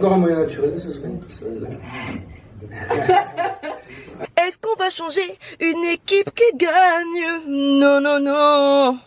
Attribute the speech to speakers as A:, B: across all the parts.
A: encore un moyen naturel de se soigner tout seul.
B: Est-ce qu'on va changer une équipe qui gagne? Non, non, non.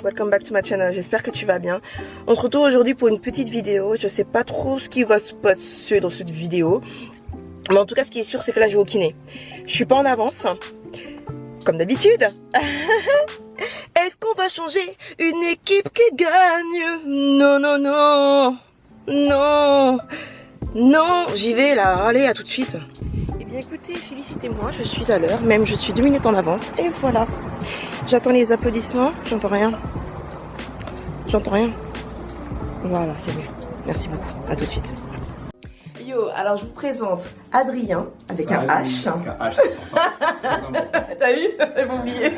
B: Welcome back to my channel, j'espère que tu vas bien. On se retrouve aujourd'hui pour une petite vidéo. Je sais pas trop ce qui va se passer dans cette vidéo, mais en tout cas ce qui est sûr c'est que là je vais au kiné. Je suis pas en avance, comme d'habitude. Est-ce qu'on va changer une équipe qui gagne? Non, non, non. Non. Non, j'y vais là, allez, à tout de suite. Eh bien écoutez, félicitez-moi, je suis à l'heure, même je suis 2 minutes en avance, et voilà. J'attends les applaudissements, j'entends rien. J'entends rien. Voilà, c'est mieux. Merci beaucoup, à tout de suite. Yo, alors je vous présente Adrien, avec un H.
A: Avec un H, c'est
B: T'as vu? J'ai oublié.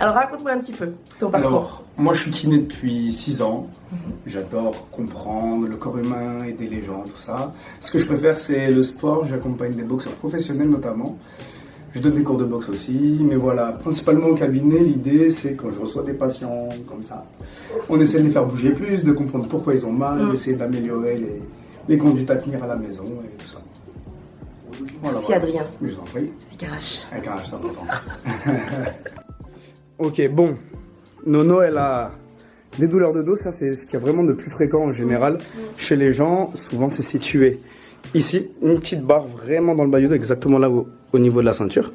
B: Alors raconte-moi un petit peu ton parcours.
A: Alors, moi je suis kiné depuis 6 ans. J'adore comprendre le corps humain, aider les gens, tout ça. Ce que je préfère c'est le sport, j'accompagne des boxeurs professionnels notamment. Je donne des cours de boxe aussi, mais voilà, principalement au cabinet, l'idée c'est quand je reçois des patients comme ça, on essaie de les faire bouger plus, de comprendre pourquoi ils ont mal, d'essayer d'améliorer les conduites à tenir à la maison et tout ça. Voilà,
B: Merci Adrien.
A: Mais je vous en prie.
B: Avec un H.
A: Avec un H, c'est important. Ok, bon. Nono, elle a des douleurs de dos, ça c'est ce qu'il y a vraiment de plus fréquent en général. Chez les gens, souvent c'est situé ici, une petite barre vraiment dans le bas du dos, exactement là au niveau de la ceinture.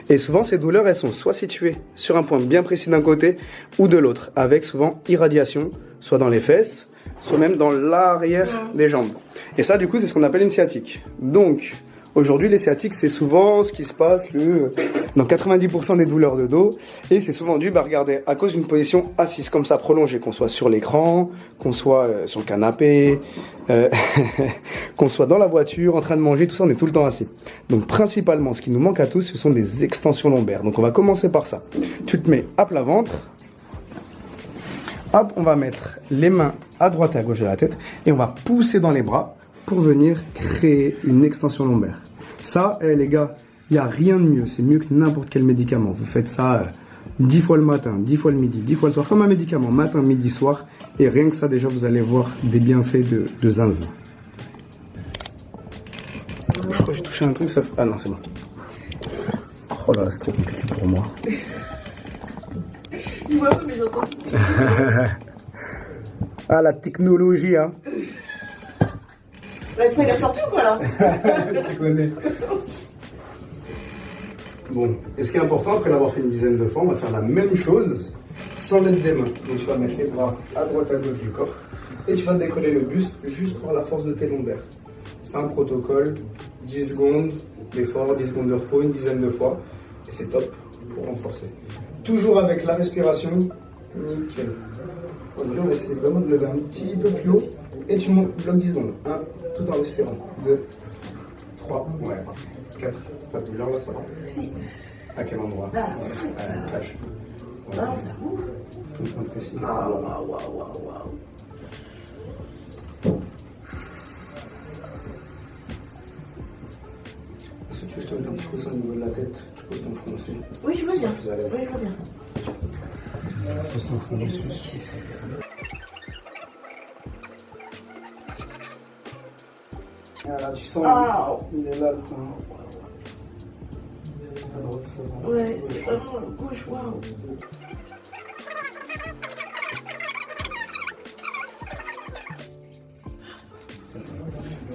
A: Et souvent ces douleurs, elles sont soit situées sur un point bien précis d'un côté ou de l'autre, avec souvent irradiation, soit dans les fesses, soit même dans l'arrière des jambes. Et ça, du coup, c'est ce qu'on appelle une sciatique. Donc, aujourd'hui, les sciatiques, c'est souvent ce qui se passe dans 90% des douleurs de dos. Et c'est souvent dû, regardez, à cause d'une position assise comme ça, prolongée, qu'on soit sur l'écran, qu'on soit sur le canapé, qu'on soit dans la voiture, en train de manger, tout ça, on est tout le temps assis. Donc, principalement, ce qui nous manque à tous, ce sont des extensions lombaires. Donc, on va commencer par ça. Tu te mets à plat ventre. Hop, on va mettre les mains à droite et à gauche de la tête et on va pousser dans les bras pour venir créer une extension lombaire. Ça, les gars, il n'y a rien de mieux. C'est mieux que n'importe quel médicament. Vous faites ça 10 fois le matin, 10 fois le midi, 10 fois le soir, comme un médicament, matin, midi, soir. Et rien que ça, déjà, vous allez voir des bienfaits de zinzin. Je crois que j'ai touché un truc, ça fait... Ah non, c'est bon. Oh là là, c'est trop compliqué pour moi.
B: Ouais, mais j'entends tout ce que
A: Ah, la technologie, hein.
B: Là, tu est sorti ou quoi, là?
A: Tu connais. Bon, et ce qui est important, après l'avoir fait une dizaine de fois, on va faire la même chose sans l'aide des mains. Donc tu vas mettre les bras à droite à gauche du corps et tu vas décoller le buste juste par la force de tes lombaires. C'est un protocole, 10 secondes d'effort, 10 secondes de repos, une dizaine de fois. Et c'est top pour renforcer. Toujours avec la respiration, nickel. Aujourd'hui, on va essayer vraiment de lever un petit peu plus haut et tu montes, bloques 10 secondes. 1, tout en respirant. 2, 3, ouais, 4. Pas de douleur là, ça va?
B: Si.
A: À quel endroit?
B: Là,
A: cache.
B: Ah, ça ouvre.
A: Tout point précis.
B: Waouh.
A: Est-ce que tu veux que je te mette un petit coussin au niveau de la tête? Tu poses ton front aussi.
B: Oui, je veux bien.
A: Plus à l'aise.
B: Oui, je veux bien.
A: Pose ton front dessus. Voilà, tu sens, il est là le point. À droite, ça va.
B: Ouais, c'est vraiment gauche, waouh.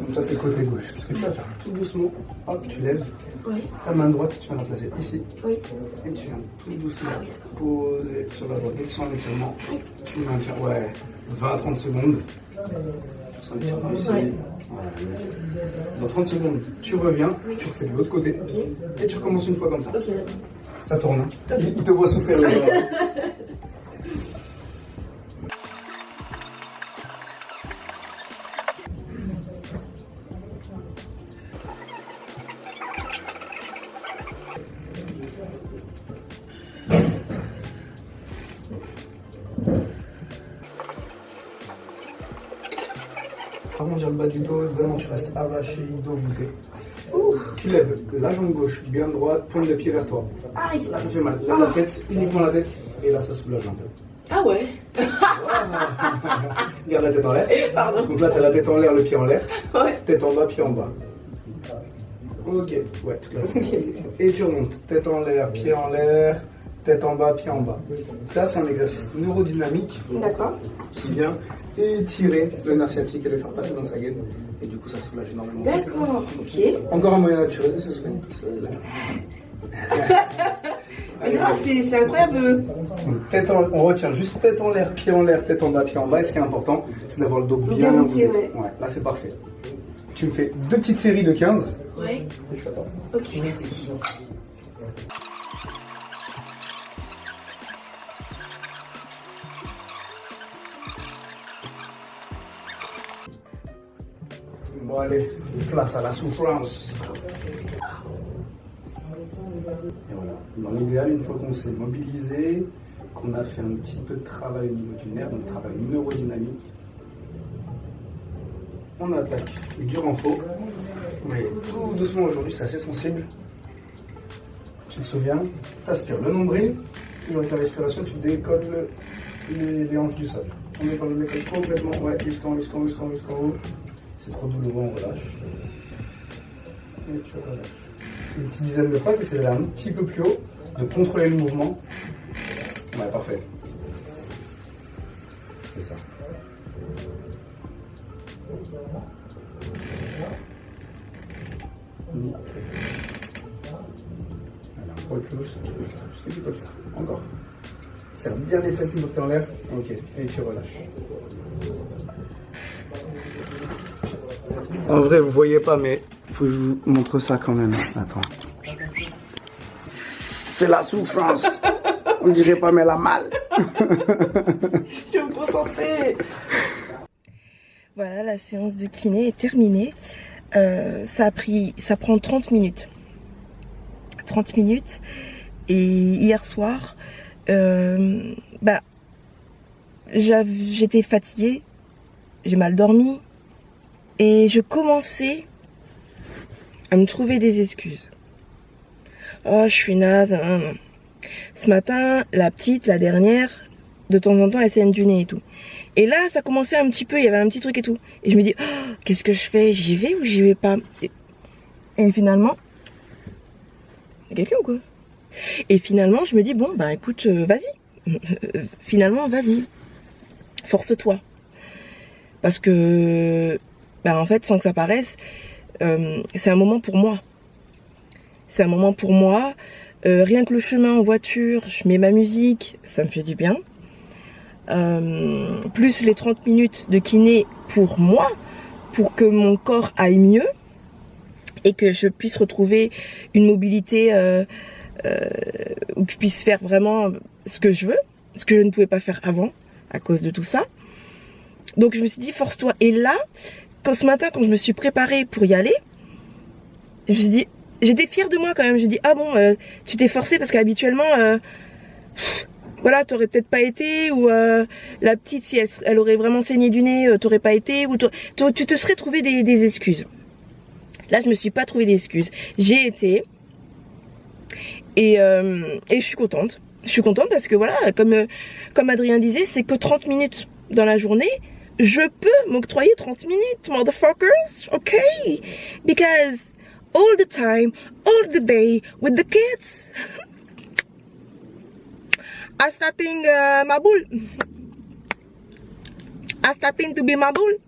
A: Donc là, c'est côté gauche. Ce que tu vas faire tout doucement, hop, tu lèves.
B: Oui.
A: Ta main droite, tu vas la placer ici.
B: Oui.
A: Et tu viens tout doucement poser sur la droite. Dès que tu sens l'étirement, tu maintiens, 20 à 30 secondes. Tu sens l'étirement ici.
B: Ouais.
A: Voilà. Dans 30 secondes, tu reviens, tu refais de l'autre côté. Et tu recommences une fois comme ça.
B: Ok.
A: Ça tourne. Hein. Il te voit souffrir. Le arrondir le bas du dos, vraiment tu restes avaché, dos voûté. Tu lèves la jambe gauche bien droite, pointe de pied vers toi.
B: Aïe.
A: Là ça fait mal. Lève la tête, uniquement la tête, et là ça soulage un peu.
B: Ah ouais.
A: Garde la tête en l'air.
B: Pardon.
A: Donc là tu as la tête en l'air, le pied en l'air.
B: Ouais.
A: Tête en bas, pied en bas. Ok, ouais, toute la tête. Et tu remontes, tête en l'air, pied en l'air, tête en bas, pied en bas. Ça c'est un exercice neurodynamique
B: D'accord.
A: qui vient étirer le nerf sciatique et le faire passer dans sa gaine. Et du coup ça soulage énormément.
B: D'accord. Ok.
A: Encore un moyen naturel de se soigner tout seul.
B: Mais grave, c'est incroyable.
A: Donc, on retient juste tête en l'air, pied en bas, pied en bas. Et ce qui est important, c'est d'avoir le dos bien
B: monté,
A: voûté. Ouais, là c'est parfait. Tu me fais 2 petites séries de 15.
B: Ouais.
A: Et je fais attends.
B: Ok, merci.
A: Bon allez, place à la souffrance. Et voilà. Dans l'idéal, une fois qu'on s'est mobilisé, qu'on a fait un petit peu de travail au niveau du nerf, donc travail neurodynamique, on attaque du renfort. Mais tout doucement aujourd'hui, c'est assez sensible. Tu te souviens, tu aspires le nombril, toujours avec la respiration, tu décolles les hanches du sol. On décolle complètement, ouais, jusqu'en haut. C'est trop douloureux, on relâche. Et tu relâches. Une petite dizaine de fois, tu essaies d'aller un petit peu plus haut, de contrôler le mouvement. Ouais, parfait. C'est ça. Nickel. Allez, un poil plus louche, ça tu peux le faire. Je sais que tu peux le faire. Encore. Serre bien les fesses, une fois que t'es en l'air. Ok, et tu relâches. En vrai, vous voyez pas, mais faut que je vous montre ça quand même. Attends. C'est la souffrance. On dirait pas, mais elle a mal.
B: Je vais me concentrer. Voilà, la séance de kiné est terminée. Ça prend 30 minutes. 30 minutes. Et hier soir, j'étais fatiguée. J'ai mal dormi. Et je commençais à me trouver des excuses. Oh, je suis naze. Hein. Ce matin, la dernière, de temps en temps, elle saigne du nez et tout. Et là, ça commençait un petit peu, il y avait un petit truc et tout. Et je me dis, oh, qu'est-ce que je fais? J'y vais ou j'y vais pas? Et finalement, il y a quelqu'un ou quoi? Et finalement, je me dis, bon, bah écoute, vas-y. Finalement, vas-y. Force-toi. Parce que... en fait, sans que ça paraisse, c'est un moment pour moi. C'est un moment pour moi. Rien que le chemin en voiture, je mets ma musique, ça me fait du bien. Plus les 30 minutes de kiné pour moi, pour que mon corps aille mieux et que je puisse retrouver une mobilité où je puisse faire vraiment ce que je veux, ce que je ne pouvais pas faire avant à cause de tout ça. Donc je me suis dit, force-toi. Et là, ce matin, quand je me suis préparée pour y aller, je me suis dit, j'étais fière de moi quand même. Je me dis, ah bon, tu t'es forcée parce qu'habituellement, voilà, t'aurais peut-être pas été, ou la petite, si elle aurait vraiment saigné du nez, t'aurais pas été, ou tu te serais trouvé des excuses. Là, je me suis pas trouvé d'excuses. J'ai été, et je suis contente. Je suis contente parce que voilà, comme Adrien disait, c'est que 30 minutes dans la journée. Je peux m'octroyer 30 minutes, motherfuckers, okay? Because all the time, all the day, with the kids, I starting my bull. I starting to be my bull.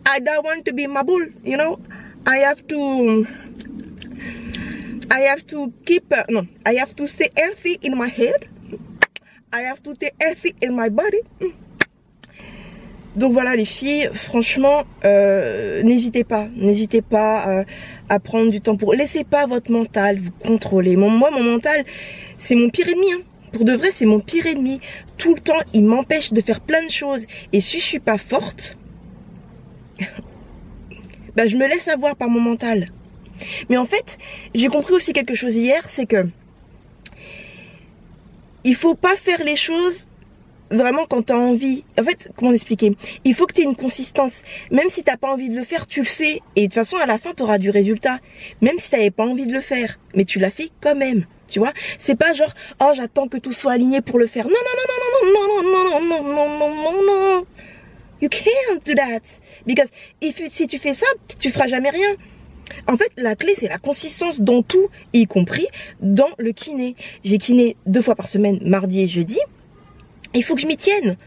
B: I don't want to be my bull, you know? I have to keep, I have to stay healthy in my head. I have to stay healthy in my body. Donc voilà les filles, franchement, n'hésitez pas à prendre du temps pour... Laissez pas votre mental vous contrôler. Moi, mon mental, c'est mon pire ennemi. Hein. Pour de vrai, c'est mon pire ennemi. Tout le temps, il m'empêche de faire plein de choses. Et si je suis pas forte, je me laisse avoir par mon mental. Mais en fait, j'ai compris aussi quelque chose hier, c'est que il faut pas faire les choses vraiment quand t'as envie, en fait, comment expliquer? Il faut que t'aies une consistance. Même si t'as pas envie de le faire, tu le fais. Et de toute façon, à la fin, t'auras du résultat. Même si t'avais pas envie de le faire. Mais tu l'as fait quand même. Tu vois? C'est pas genre, oh, j'attends que tout soit aligné pour le faire. Non, non, non, non, non, non, non, non, non, non, non, non, non. You can't do that. Because si tu fais ça, tu feras jamais rien. En fait, la clé, c'est la consistance dans tout, y compris dans le kiné. J'ai kiné 2 fois par semaine, mardi et jeudi. Il faut que je m'y tienne.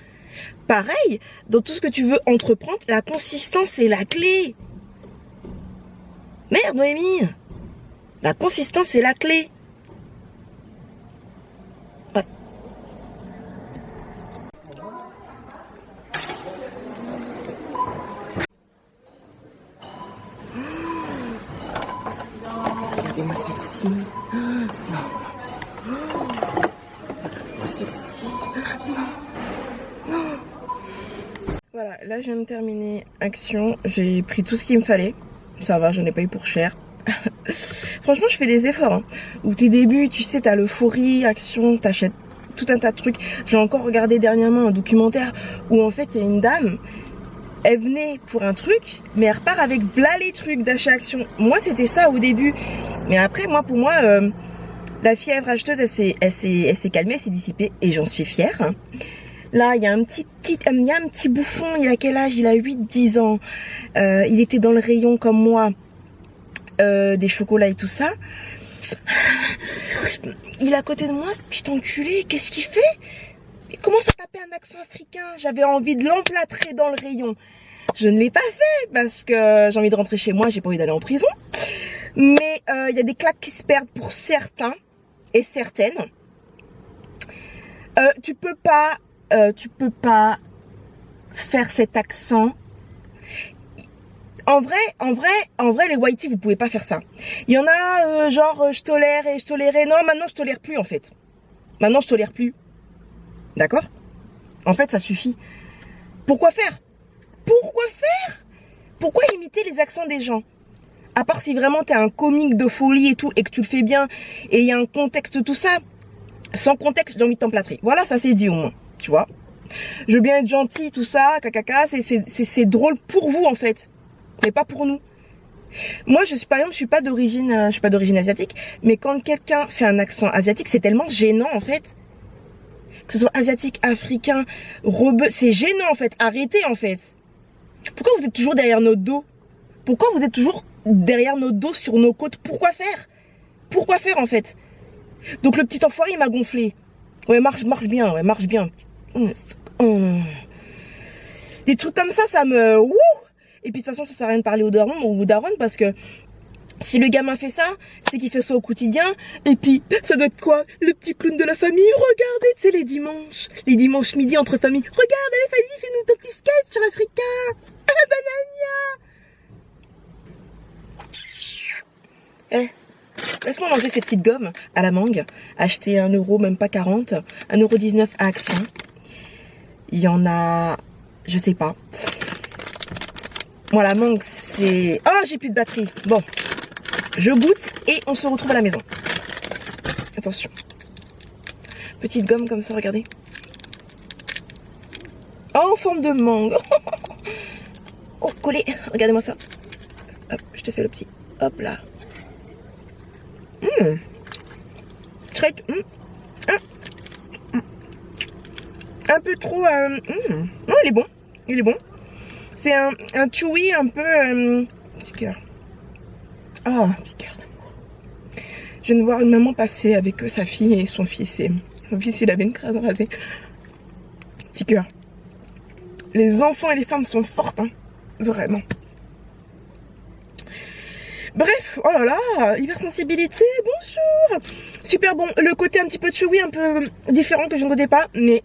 B: Pareil, dans tout ce que tu veux entreprendre, la consistance, c'est la clé. Merde, Noémie. La consistance, c'est la clé. Ouais. Regardez-moi celle-ci. Non. Regardez-moi celle-ci. Non. Voilà, là je viens de terminer Action. J'ai pris tout ce qu'il me fallait. Ça va, j'en ai pas eu pour cher. Franchement, je fais des efforts. Hein. Au tout début, tu sais, t'as l'euphorie, Action, t'achètes tout un tas de trucs. J'ai encore regardé dernièrement un documentaire où en fait, il y a une dame, elle venait pour un truc, mais elle repart avec v'là les trucs d'achat Action. Moi, c'était ça au début. Mais après, pour moi, la fièvre acheteuse, elle s'est calmée, elle s'est dissipée et j'en suis fière. Hein. Là, il y a un petit bouffon, il a quel âge? Il a 8-10 ans. Il était dans le rayon comme moi, des chocolats et tout ça. Il est à côté de moi, ce petit enculé, qu'est-ce qu'il fait? Il commence à taper un accent africain. J'avais envie de l'emplâtrer dans le rayon. Je ne l'ai pas fait parce que j'ai envie de rentrer chez moi, j'ai pas envie d'aller en prison. Mais il y a des claques qui se perdent pour certains et certaines. Tu peux pas faire cet accent. En vrai, les whitey, vous pouvez pas faire ça. Il y en a, genre, je tolère et je tolérais. Non, maintenant, je tolère plus, en fait. Maintenant, je tolère plus. D'accord? En fait, ça suffit. Pourquoi faire? Pourquoi faire? Pourquoi imiter les accents des gens? À part si vraiment t'es un comique de folie et tout, et que tu le fais bien, et il y a un contexte, tout ça. Sans contexte, j'ai envie de t'emplâtrer. Voilà, ça c'est dit au moins, tu vois. Je veux bien être gentil, tout ça, cacaca, c'est drôle pour vous en fait, mais pas pour nous. Moi, par exemple, je suis pas d'origine asiatique, mais quand quelqu'un fait un accent asiatique, c'est tellement gênant en fait. Que ce soit asiatique, africain, rebeu, c'est gênant en fait. Arrêtez en fait. Pourquoi vous êtes toujours derrière notre dos? Pourquoi vous êtes toujours derrière notre dos, sur nos côtes? Pourquoi faire? Pourquoi faire en fait? Donc le petit enfoiré il m'a gonflé. Ouais, marche bien, ouais, marche bien. Des trucs comme ça me... Wouh. Et puis de toute façon, ça sert à rien de parler au daron parce que si le gamin fait ça, c'est qu'il fait ça au quotidien. Et puis, ça doit être quoi? Le petit clown de la famille. Regardez, tu sais, les dimanches midi entre familles. Regarde, allez, vas-y, fais-nous ton petit sketch sur Africain. Ah, banania. Laisse-moi manger ces petites gommes à la mangue. Acheter 1 euro, même pas 40. 1,19 € à Action. Il y en a... Je sais pas. Moi, la mangue, c'est... Oh, j'ai plus de batterie. Bon. Je goûte et on se retrouve à la maison. Attention. Petite gomme comme ça, regardez. Oh, en forme de mangue. Oh, collé. Regardez-moi ça. Hop, je te fais le petit. Hop là. Très... Un peu trop... Non, il est bon. Il est bon. C'est un chewy un peu... petit cœur. Oh, petit cœur d'amour. Je viens de voir une maman passer avec sa fille et son fils. Et son fils, il avait une crâne rasée. Petit cœur. Les enfants et les femmes sont fortes, hein. Vraiment. Bref, oh là là, hypersensibilité, bonjour. Super bon, le côté un petit peu chewy, un peu différent que je ne connais pas, mais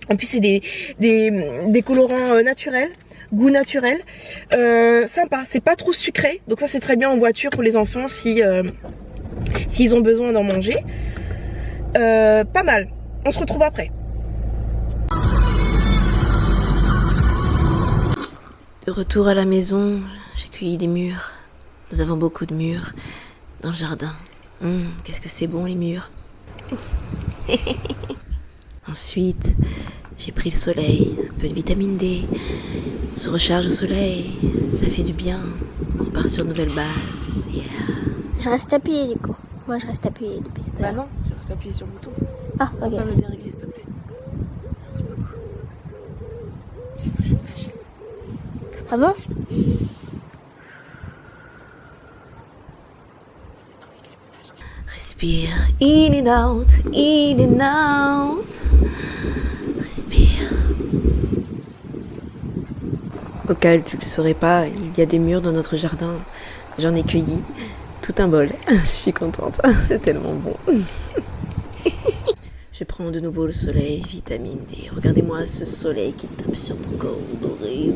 B: en plus c'est des colorants naturels, goût naturel, sympa, c'est pas trop sucré, donc ça c'est très bien en voiture pour les enfants s'ils ont besoin d'en manger. Pas mal, on se retrouve après.
C: De retour à la maison, j'ai cueilli des mûres. Nous avons beaucoup de mûres dans le jardin. Qu'est-ce que c'est bon les mûres. Ensuite, j'ai pris le soleil, un peu de vitamine D. On se recharge au soleil, ça fait du bien. On repart sur une nouvelle base. Yeah.
D: Je reste appuyée du coup. Moi je reste appuyée depuis tout à l'heure.
B: Bah non, tu restes appuyé sur le bouton.
D: Ah,
B: On
D: ok.
B: va me dérégler s'il te plaît. Merci beaucoup. Sinon je vais me fâcher.
D: Ah bon?
C: Respire, in and out, in and out. Respire. Au cas où tu le saurais pas, il y a des mûres dans notre jardin. J'en ai cueilli tout un bol. Je suis contente, c'est tellement bon. Je prends de nouveau le soleil, vitamine D. Regardez-moi ce soleil qui tape sur mon corps doré.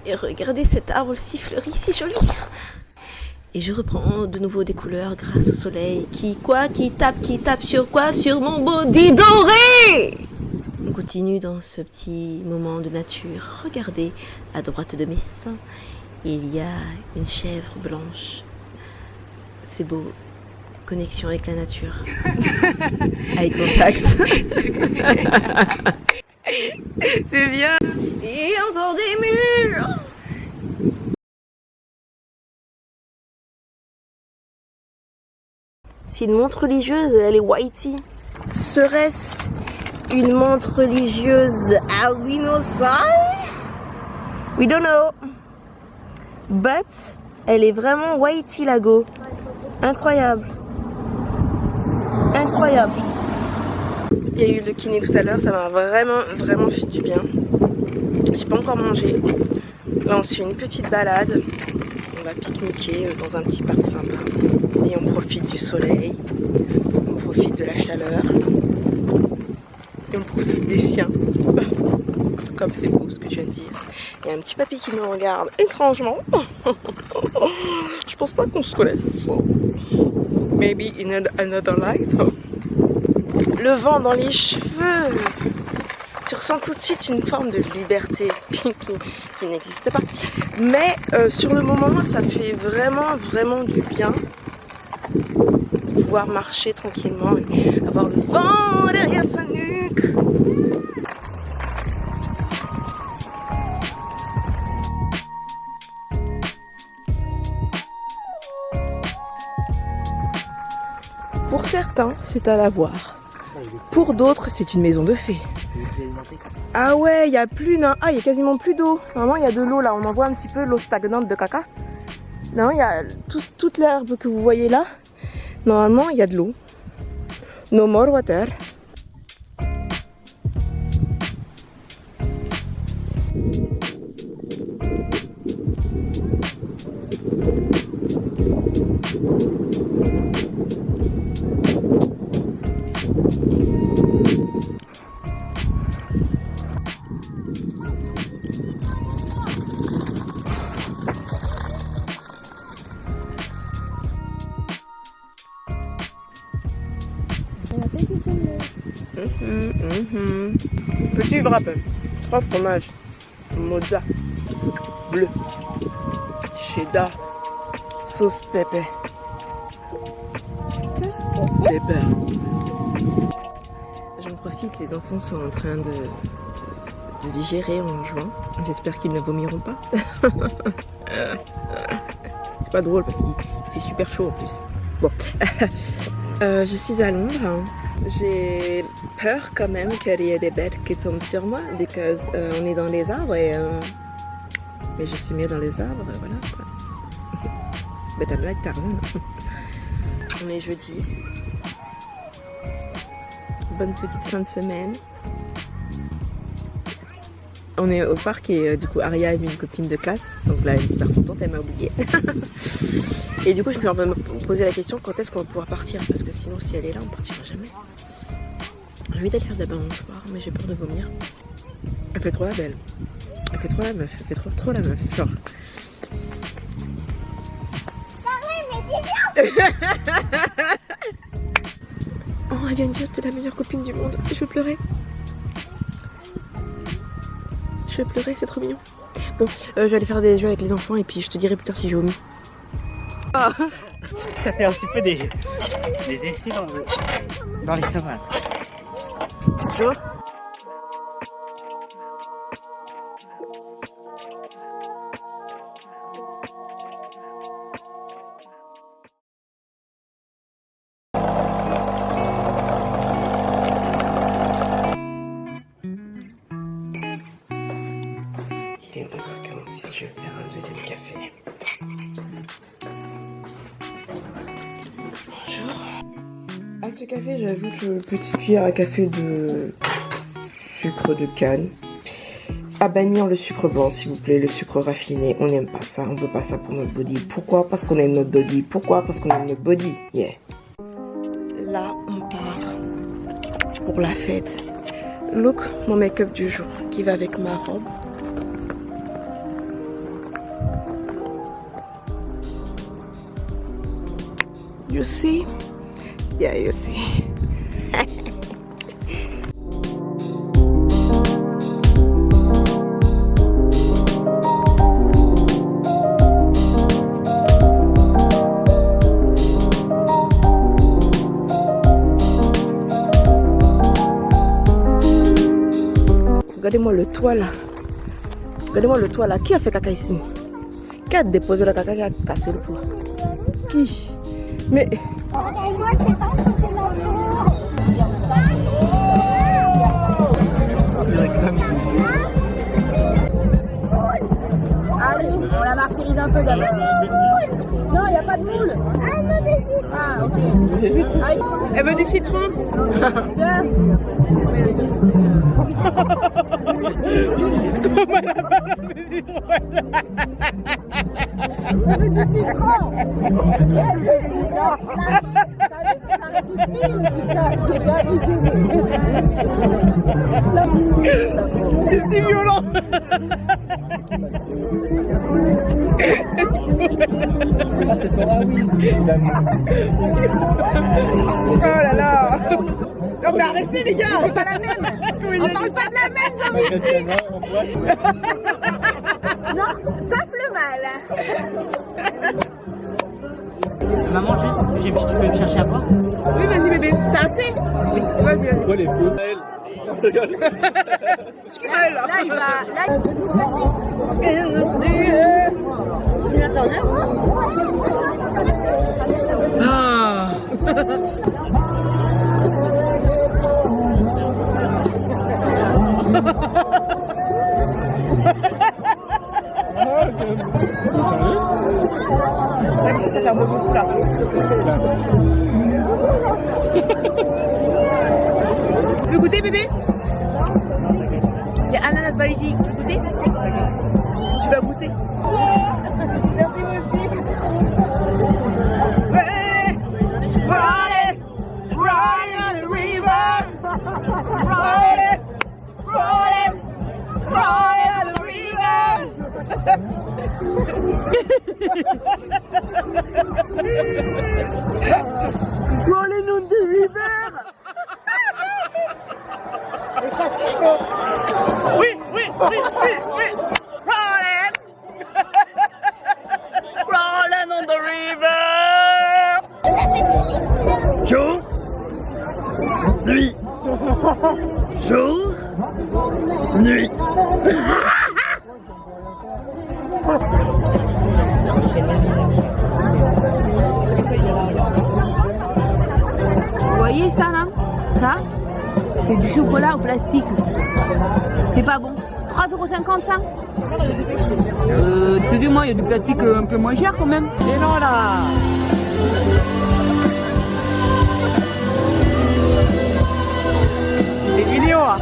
C: Et regardez cet arbre si fleuri, si joli. Et je reprends de nouveau des couleurs grâce au soleil. Qui tape sur quoi? Sur mon body doré! On continue dans ce petit moment de nature. Regardez, à droite de mes seins, il y a une chèvre blanche. C'est beau. Connexion avec la nature. Eye contact.
B: C'est bien.
C: Et encore des murs.
B: C'est une montre religieuse, elle est whitey. Serait-ce une montre religieuse albinosale? We don't know. But elle est vraiment whitey la go. Incroyable. Incroyable. Il y a eu le kiné tout à l'heure, ça m'a vraiment fait du bien. J'ai pas encore mangé. Là on se fait une petite balade. On va pique-niquer dans un petit parc sympa. Et on profite du soleil. On profite de la chaleur. Et on profite des siens. Comme c'est beau ce que je viens de dire. Il y a un petit papy qui nous regarde étrangement. Je pense pas qu'on se connaisse. Maybe in another life. Le vent dans les cheveux. Tu ressens tout de suite une forme de liberté qui n'existe pas. Mais sur le moment, ça fait vraiment du bien de pouvoir marcher tranquillement et avoir le vent derrière sa nuque. Pour certains, c'est à la voir. Pour d'autres, c'est une maison de fées. Ah ouais, il y a plus il y a quasiment plus d'eau. Normalement, il y a de l'eau là. On en voit un petit peu l'eau stagnante de caca. Non, il y a toute l'herbe que vous voyez là. Normalement, il y a de l'eau. No more water. Petit wrap, 3 fromages, mozza, bleu, cheddar, sauce pépé, pepper. J'en profite, les enfants sont en train de digérer en jouant. J'espère qu'ils ne vomiront pas. C'est pas drôle parce qu'il fait super chaud en plus. Bon, je suis à Londres. J'ai peur quand même qu'il y ait des bêtes qui tombent sur moi parce qu'on est dans les arbres et mais je suis mieux dans les arbres, voilà quoi. But I'm like Tarzan. On est jeudi. Bonne petite fin de semaine. On est au parc et du coup Aria a vu une copine de classe, donc là elle est super contente, elle m'a oubliée. Et du coup je me poser la question quand est-ce qu'on va pouvoir partir, parce que sinon si elle est là on partira jamais. J'ai envie d'aller faire de la balançoire mais j'ai peur de vomir. Elle fait trop la belle. Elle fait trop la meuf, elle fait trop la meuf, genre. Oh elle vient de dire que t'es la meilleure copine du monde, je vais pleurer. Je vais pleurer, c'est trop mignon. Bon, je vais aller faire des jeux avec les enfants et puis je te dirai plus tard si j'ai vomi. Oh.
E: Ça fait un petit peu des effets dans l'estomac.
B: Tu vois? Il est 11h46, je vais faire un deuxième café. Bonjour. À ce café, j'ajoute une petite cuillère à café de sucre de canne. À bannir le sucre blanc, s'il vous plaît, le sucre raffiné. On n'aime pas ça, on veut pas ça pour notre body. Pourquoi? Parce qu'on aime notre body. Pourquoi? Parce qu'on aime notre body. Yeah. Là, on part pour la fête. Look, mon make-up du jour qui va avec ma robe. You see? Yeah, you see. Regardez-moi le toit là. Regardez-moi le toit là. Qui a fait caca ici? Qui a déposé le caca qui a cassé le toit? Qui? Mais...
F: Allez, on la martyrise un peu d'abord. Non, il n'y a pas de moule. Ah, ok.
B: Elle veut du citron?
F: Tiens. Elle veut du citron.
B: C'est si violent. Oh là là. Non mais arrêtez les gars.
F: C'est pas la même. On parle pas de la même. Non, passe le mal.
E: Maman, juste, je peux me chercher à boire?
B: Oui, vas-y bébé. T'as assez? Oui, vas-y.
G: Pourquoi les fous? Je rigole.
F: Là, il va. Là,
B: Ça fait un peu beaucoup là. Tu veux goûter bébé? Il y a ananas validi. Tu veux goûter? Tu vas goûter. Merci aussi. Ride on the river. Ride on the river. Rolling on the river. Oui, oui, oui, oui, oui. Rolling. Rolling on the river.
G: Jour, nuit, jour, nuit.
F: vous voyez ça là? Ça, c'est du chocolat au plastique. C'est pas bon. 3,50 € ça? Excusez-moi, il y a du plastique un peu moins cher quand même.
E: Et non là! C'est une vidéo hein?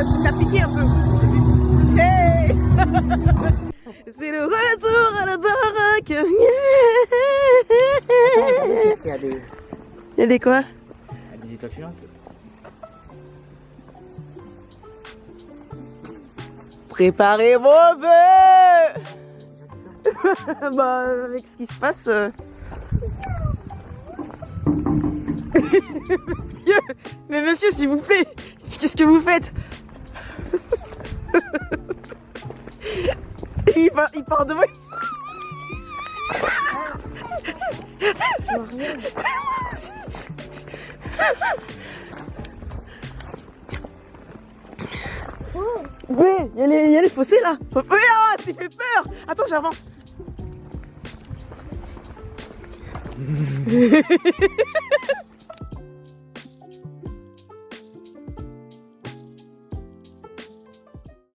B: ça piquait un peu. Hey c'est le retour à la baraque.
E: Il y a des...
B: Il y a des quoi?
E: des étoiles filantes.
B: Préparez vos vœux. Bah avec ce qui se passe. Monsieur, mais monsieur s'il vous plaît, qu'est-ce que vous faites? il part de moi. Ouais, il y a les fossés là. Oui, ah, t'es fait peur. Attends, j'avance.